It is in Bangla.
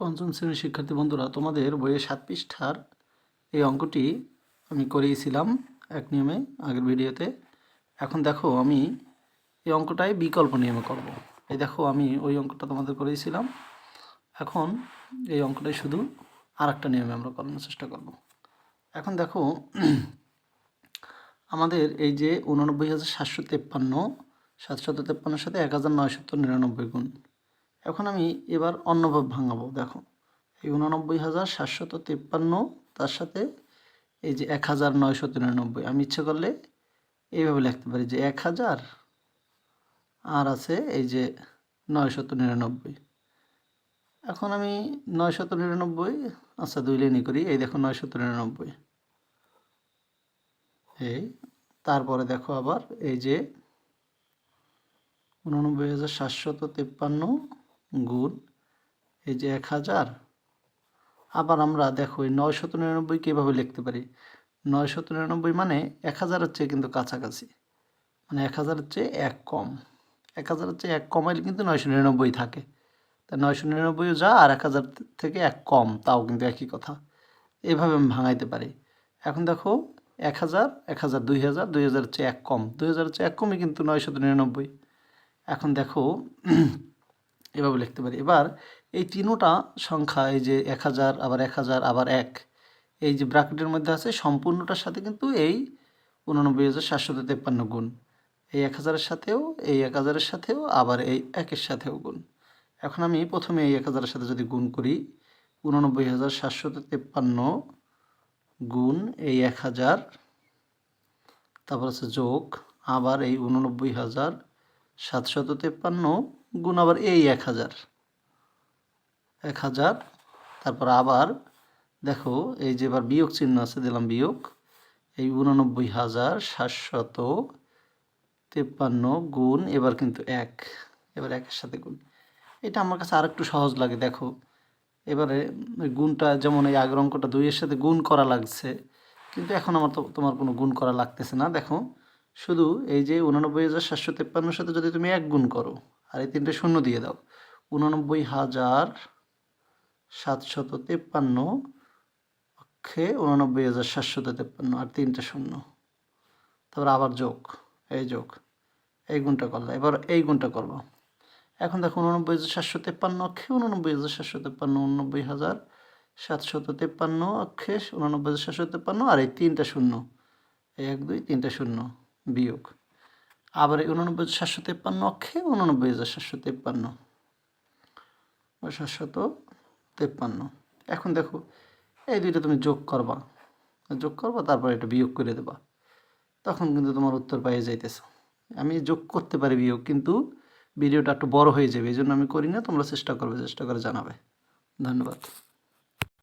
পঞ্চম শ্রেণীর শিক্ষার্থী বন্ধুরা, তোমাদের বইয়ে 7 পৃষ্ঠার এই অঙ্কটি আমি করিয়েছিলাম এক নিয়মে আগের ভিডিওতে। এখন দেখো আমি এই অঙ্কটাই বিকল্প নিয়মে করব। এই দেখো আমি ওই অঙ্কটা তোমাদের করিয়েছিলাম, এখন এই অঙ্কটাই শুধু আর একটা নিয়মে আমরা করানোর চেষ্টা করব। এখন দেখো আমাদের এই যে 89,753 753 সাথে 1999 গুণ। এখন আমি এবার অন্যভাবে ভাঙাবো। দেখো এই 89,753 তার সাথে এই যে 1999, আমি ইচ্ছে করলে এইভাবে লিখতে পারি যে 1000 আর আছে এই যে 999। এখন আমি 999, আচ্ছা 2 লাইনই করি। এই দেখো 999, এই তারপরে দেখো আবার এই যে 89,753 গুণ এই যে 1000। আবার আমরা দেখো এই 999 কীভাবে লিখতে পারি? 999 মানে 1000-এর চেয়ে কিন্তু কাছাকাছি, মানে 1000-এর চেয়ে 1 কম। 1000-এর চেয়ে 1 কমাইলে কিন্তু 999 থাকে। তা 999 যা আর 1000 থেকে 1 কম, তাও কিন্তু একই কথা। এভাবে আমি ভাঙাইতে পারি। এখন দেখো 1000, 1000, 2000, 2000-এর চেয়ে 1 কম, 2000-এর চেয়ে 1 কমই কিন্তু 999। এখন দেখো এভাবে লিখতে পারি। এবার এই তিনোটা সংখ্যা, এই যে 1000 আবার 1000 আবার 1, এই যে ব্র্যাকেটের মধ্যে আছে, সম্পূর্ণটার সাথে কিন্তু এই 89,753 গুণ। এই 1000-এর সাথেও, এই 1000-এর সাথেও, আবার এই 1-এর সাথেও গুণ। এখন আমি প্রথমে এই 1000-এর সাথে যদি গুণ করি, 89,753 গুণ এই 1000, তারপর আছে যোগ আবার এই 89,753 গুণ আবার এই 1000, তারপর আবার দেখো এই যে এবার বিয়োগ চিহ্ন আছে, দিলাম বিয়োগ। এই 89,753 গুণ এবার কিন্তু 1, এবার 1-এর সাথে গুণ। এটা আমার কাছে আর একটু সহজ লাগে। দেখো এবারে গুণটা যেমন এই আগের অঙ্কটা 2-এর সাথে গুণ করা লাগছে, কিন্তু এখন আমার তোমার কোনো গুণ করা লাগতেছে না। দেখো শুধু এই যে 89,753-র সাথে যদি তুমি 1 গুণ করো আর এই 3টে শূন্য দিয়ে দাও, 89,753 অক্ষে 89,753 আর 3টে শূন্য, তারপর আবার যোগ, এই যোগ, এই গুণটা করলে, এবার এই গুণটা করবো। এখন দেখো 89,753 অক্ষে 89,753, 89,753 অক্ষে 89,753 আর এই 3টে শূন্য, 1 2 3টে শূন্য বিয়োগ, আবার এই 89,753 অক্ষে 89,753। এখন দেখো এই দুইটা তুমি যোগ করবা, তারপর এটা বিয়োগ করে দেবা, তখন কিন্তু তোমার উত্তর পেয়ে যাইতেছে। আমি যোগ করতে পারি বিয়োগ, কিন্তু ভিডিওটা একটু বড় হয়ে যাবে, এই জন্য আমি করি না। তোমরা চেষ্টা করবে, চেষ্টা করে জানাবে। ধন্যবাদ।